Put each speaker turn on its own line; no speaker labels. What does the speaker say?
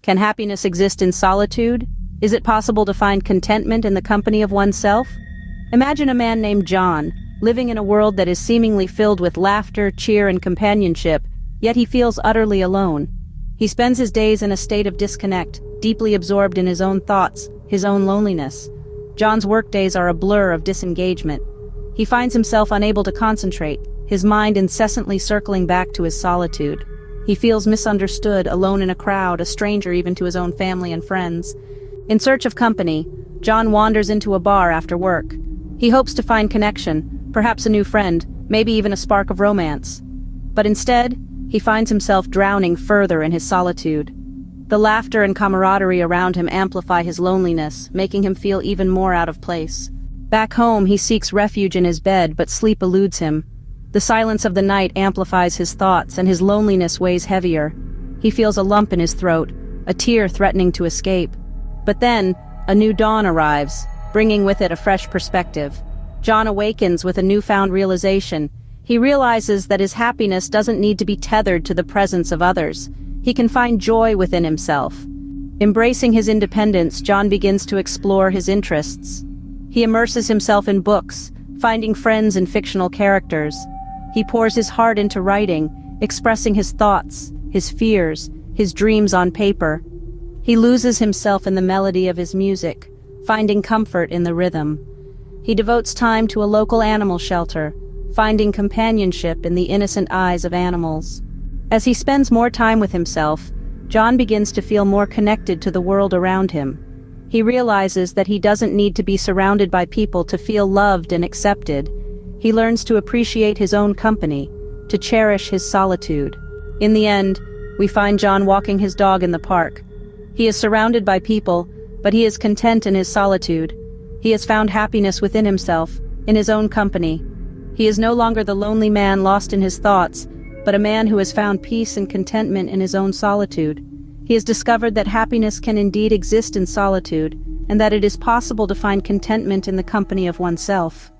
Can happiness exist in solitude? Is it possible to find contentment in the company of oneself? Imagine a man named John, living in a world that is seemingly filled with laughter, cheer, and companionship, yet he feels utterly alone. He spends his days in a state of disconnect, deeply absorbed in his own thoughts, his own loneliness. John's workdays are a blur of disengagement. He finds himself unable to concentrate, his mind incessantly circling back to his solitude. He feels misunderstood, alone in a crowd, a stranger even to his own family and friends. In search of company, John wanders into a bar after work. He hopes to find connection, perhaps a new friend, maybe even a spark of romance. But instead, he finds himself drowning further in his solitude. The laughter and camaraderie around him amplify his loneliness, making him feel even more out of place. Back home, he seeks refuge in his bed, but sleep eludes him. The silence of the night amplifies his thoughts, and his loneliness weighs heavier. He feels a lump in his throat, a tear threatening to escape. But then, a new dawn arrives, bringing with it a fresh perspective. John awakens with a newfound realization. He realizes that his happiness doesn't need to be tethered to the presence of others. He can find joy within himself. Embracing his independence, John begins to explore his interests. He immerses himself in books, finding friends in fictional characters. He pours his heart into writing, expressing his thoughts, his fears, his dreams on paper. He loses himself in the melody of his music, finding comfort in the rhythm. He devotes time to a local animal shelter, finding companionship in the innocent eyes of animals. As he spends more time with himself, John begins to feel more connected to the world around him. He realizes that he doesn't need to be surrounded by people to feel loved and accepted. He learns to appreciate his own company, to cherish his solitude. In the end, we find John walking his dog in the park. He is surrounded by people, but he is content in his solitude. He has found happiness within himself, in his own company. He is no longer the lonely man lost in his thoughts, but a man who has found peace and contentment in his own solitude. He has discovered that happiness can indeed exist in solitude, and that it is possible to find contentment in the company of oneself.